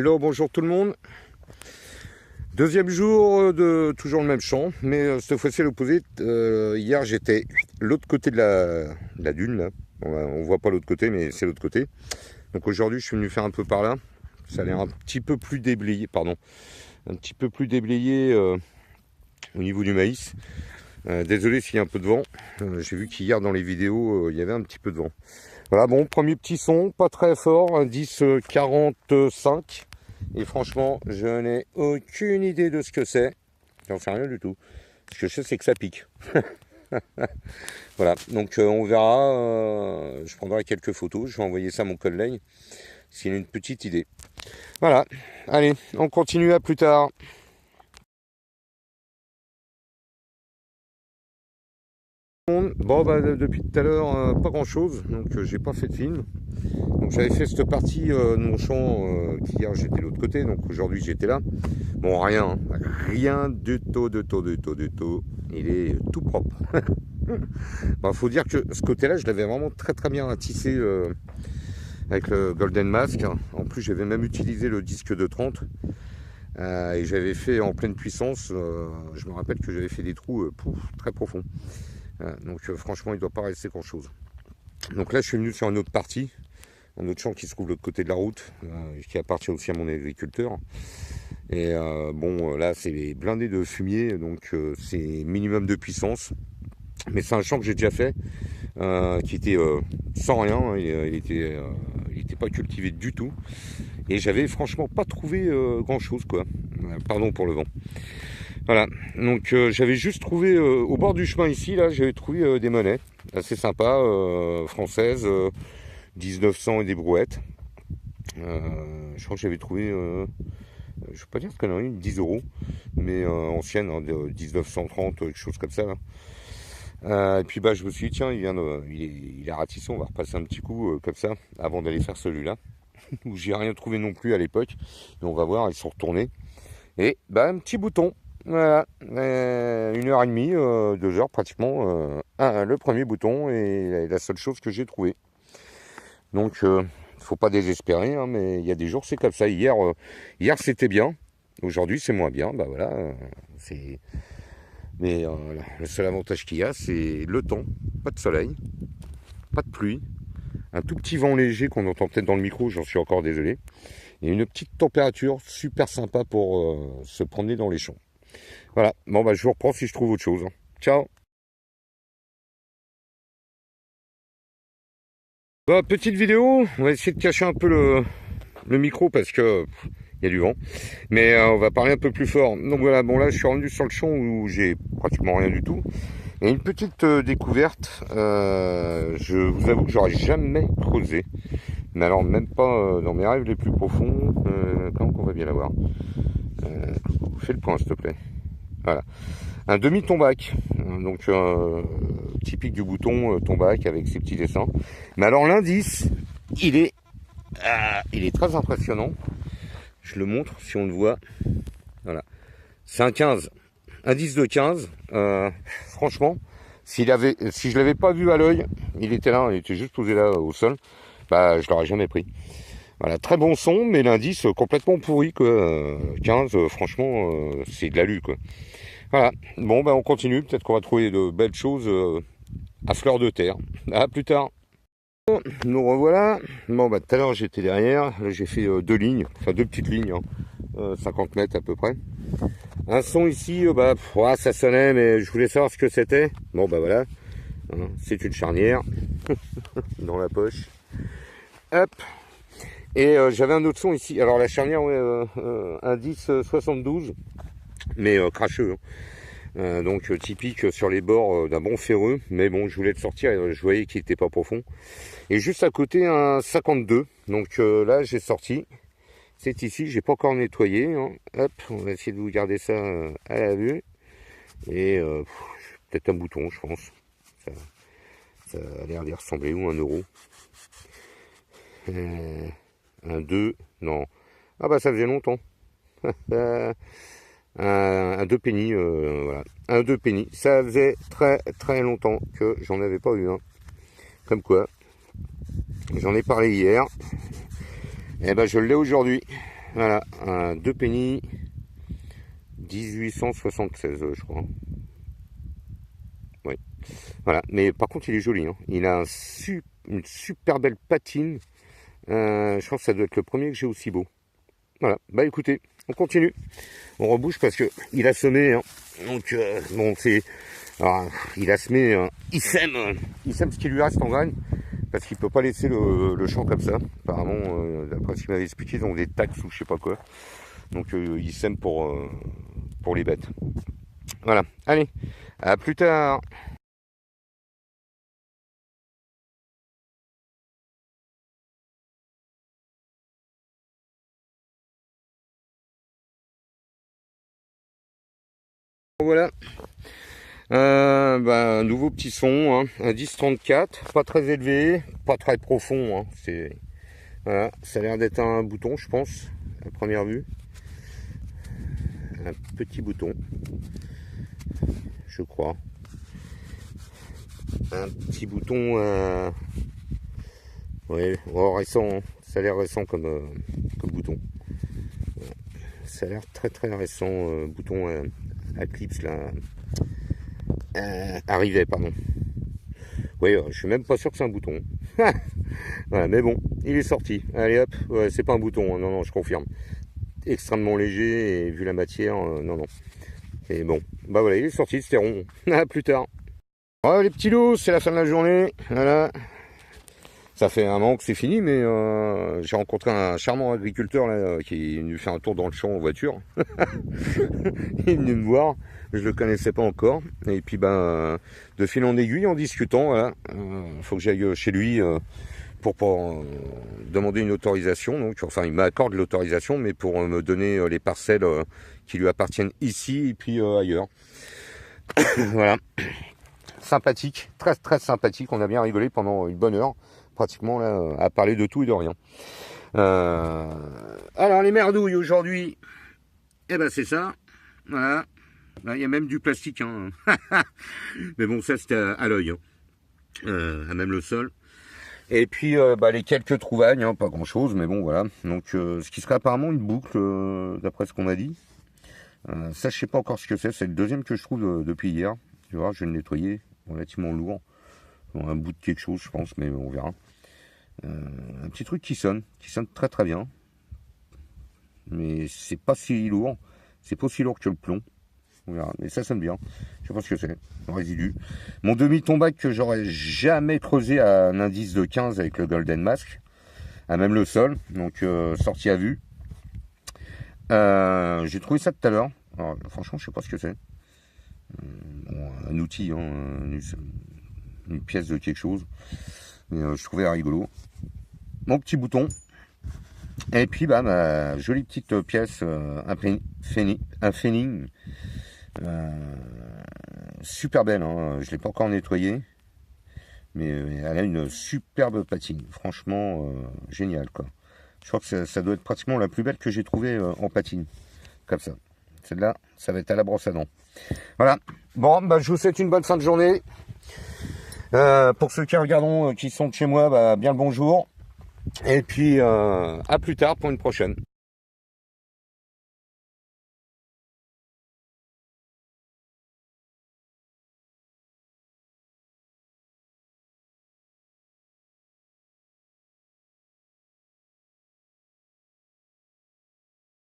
Hello, bonjour tout le monde. Deuxième jour de toujours le même champ, mais cette fois-ci à l'opposé. Hier j'étais l'autre côté de la dune là. On voit pas l'autre côté, mais c'est l'autre côté. Donc aujourd'hui je suis venu faire un peu par là. Ça a l'air un petit peu plus déblayé, un petit peu plus déblayé au niveau du maïs. Désolé s'il y a un peu de vent. J'ai vu qu'hier dans les vidéos il y avait un petit peu de vent. Voilà, bon, premier petit son, pas très fort, un 10,45. Et franchement, je n'ai aucune idée de ce que c'est. J'en sais rien du tout. Ce que je sais, c'est que ça pique. Voilà, donc on verra. Je prendrai quelques photos. Je vais envoyer ça à mon collègue s'il a une petite idée. Voilà, allez, on continue, à plus tard. Bon, bah, depuis tout à l'heure, pas grand chose, donc j'ai pas fait de film. Donc j'avais fait cette partie de mon champ qu'hier j'étais de l'autre côté, donc aujourd'hui j'étais là. Bon, rien du tout. Il est tout propre. Bon, faut dire que ce côté-là, je l'avais vraiment très bien ratissé avec le Golden Mask. En plus, j'avais même utilisé le disque de 30 et j'avais fait en pleine puissance. Je me rappelle que j'avais fait des trous très profonds. Donc franchement, il ne doit pas rester grand-chose. Donc là, je suis venu sur une autre partie, un autre champ qui se trouve de l'autre côté de la route, qui appartient aussi à mon agriculteur. Et bon, là, c'est blindé de fumier, donc c'est minimum de puissance. Mais c'est un champ que j'ai déjà fait, qui était sans rien, hein, il était pas cultivé du tout. Et j'avais franchement pas trouvé grand-chose, quoi. Pardon pour le vent. Voilà, donc j'avais juste trouvé au bord du chemin ici, là, j'avais trouvé des monnaies assez sympas, françaises, 1900 et des brouettes. Je crois que j'avais trouvé, je ne vais pas dire ce qu'on a eu, 10 €, mais ancienne, hein, de 1930, quelque chose comme ça. Là. Et puis bah, je me suis dit, tiens, il est ratissé, on va repasser un petit coup comme ça, avant d'aller faire celui-là, où j'ai rien trouvé non plus à l'époque. Et on va voir, ils sont retournés. Et bah, un petit bouton. Voilà, 1h30, 2 heures pratiquement, le premier bouton et la seule chose que j'ai trouvée. Donc, faut pas désespérer, hein, mais il y a des jours c'est comme ça. Hier c'était bien, aujourd'hui c'est moins bien. Bah voilà, mais le seul avantage qu'il y a, c'est le temps, pas de soleil, pas de pluie, un tout petit vent léger qu'on entend peut-être dans le micro, j'en suis encore désolé, et une petite température super sympa pour se promener dans les champs. Voilà, bon bah je vous reprends si je trouve autre chose. Ciao. Bah, petite vidéo, on va essayer de cacher un peu le micro parce que il y a du vent. Mais on va parler un peu plus fort. Donc voilà, bon là je suis revenu sur le champ où j'ai pratiquement rien du tout. Et une petite découverte, je vous avoue que j'aurais jamais creusé. Mais alors même pas dans mes rêves les plus profonds. Comment qu'on va bien l'avoir fais le point s'il te plaît. Voilà, un demi-tombac, donc typique du bouton tombac avec ses petits dessins. Mais alors l'indice, il est très impressionnant. Je le montre si on le voit. Voilà, c'est un 15, indice de 15. Franchement, si je l'avais pas vu à l'œil, il était là, il était juste posé là au sol. Bah, je l'aurais jamais pris. Voilà, très bon son, mais l'indice complètement pourri, quoi. 15, franchement, c'est de l'alu, quoi. Voilà, bon, ben on continue, peut-être qu'on va trouver de belles choses à fleur de terre. À plus tard. Nous revoilà. Bon, bah tout à l'heure j'étais derrière, là j'ai fait deux lignes, enfin deux petites lignes, hein, 50 mètres à peu près. Un son ici, ça sonnait, mais je voulais savoir ce que c'était. Bon, bah voilà, hein, c'est une charnière dans la poche. Hop. Et j'avais un autre son ici. Alors la charnière, ouais, indice 72, mais cracheux. Hein. Donc typique sur les bords d'un bon ferreux. Mais bon, je voulais le sortir, je voyais qu'il n'était pas profond. Et juste à côté, un 52. Donc là, j'ai sorti. C'est ici, j'ai pas encore nettoyé. Hein. Hop, on va essayer de vous garder ça à la vue. Et peut-être un bouton, je pense. Ça a l'air d'y ressembler, ou un euro. Un 2, non. Ah bah ça faisait longtemps. un 2 penny, voilà. Un 2 penny. Ça faisait très longtemps que j'en avais pas eu un. Comme quoi, j'en ai parlé hier. Et ben je l'ai aujourd'hui. Voilà, un 2 penny 1876, je crois. Oui. Voilà, mais par contre, il est joli. Hein. Il a une super belle patine. Je pense que ça doit être le premier que j'ai aussi beau. Voilà, bah écoutez, on continue. On rebouche parce que il a semé. Hein. Donc, bon, c'est. Alors, il a semé, il sème ce qui lui reste en graines. Parce qu'il peut pas laisser le champ comme ça. Apparemment, d'après ce qu'il m'avait expliqué, ils ont des taxes ou je sais pas quoi. Donc il sème pour les bêtes. Voilà, allez, à plus tard. Voilà, un nouveau petit son, hein, un 10-34, pas très élevé, pas très profond. Hein, voilà, ça a l'air d'être un bouton, je pense, à première vue. Un petit bouton, je crois. Un petit bouton, ouais, récent, hein. Ça a l'air récent comme bouton. Ça a l'air très très récent, bouton Eclipse là. Arrivait, pardon. Oui, je suis même pas sûr que c'est un bouton. Voilà, mais bon, il est sorti. Allez hop, ouais, c'est pas un bouton, hein. Non, non, je confirme. Extrêmement léger et vu la matière, non, non. Et bon, bah voilà, il est sorti, c'était rond. À plus tard. Ouais, les petits loups, c'est la fin de la journée. Voilà. Ça fait un an que c'est fini, mais j'ai rencontré un charmant agriculteur là, qui est venu faire un tour dans le champ en voiture. Il est venu me voir, je le connaissais pas encore. Et puis de fil en aiguille, en discutant, voilà, faut que j'aille chez lui pour demander une autorisation. Donc, enfin, il m'accorde l'autorisation, mais pour me donner les parcelles qui lui appartiennent ici et puis ailleurs. Voilà, sympathique, très très sympathique. On a bien rigolé pendant une bonne heure. Pratiquement là, à parler de tout et de rien. Alors les merdouilles aujourd'hui, eh ben c'est ça. Voilà. Là, il y a même du plastique. Hein. Mais bon, ça c'était à l'œil. Hein. À même le sol. Et puis les quelques trouvailles, hein, pas grand chose, mais bon voilà. Donc ce qui serait apparemment une boucle, d'après ce qu'on m'a dit. Ça je sais pas encore ce que c'est le deuxième que je trouve depuis hier. Tu vois, je vais le nettoyer, relativement lourd. Un bout de quelque chose je pense, mais on verra. Un petit truc qui sonne très très bien. Mais c'est pas si lourd. C'est pas aussi lourd que le plomb. On verra. Mais ça sonne bien. Je sais pas ce que c'est. Le résidu. Mon demi-tombac que j'aurais jamais creusé à un indice de 15 avec le Golden Mask. À même le sol. Donc sorti à vue. J'ai trouvé ça tout à l'heure. Franchement je sais pas ce que c'est. Bon, un outil, hein, une pièce de quelque chose. Mais je trouvais rigolo. Mon petit bouton. Et puis ma jolie petite pièce, un faining. Super belle, hein. Je ne l'ai pas encore nettoyé. Mais elle a une superbe patine. Franchement, génial quoi. Je crois que ça doit être pratiquement la plus belle que j'ai trouvée en patine. Comme ça. Celle-là, ça va être à la brosse à dents. Voilà. Bon, je vous souhaite une bonne fin de journée. Pour ceux qui regardent, qui sont de chez moi, bien le bonjour. Et puis à plus tard pour une prochaine.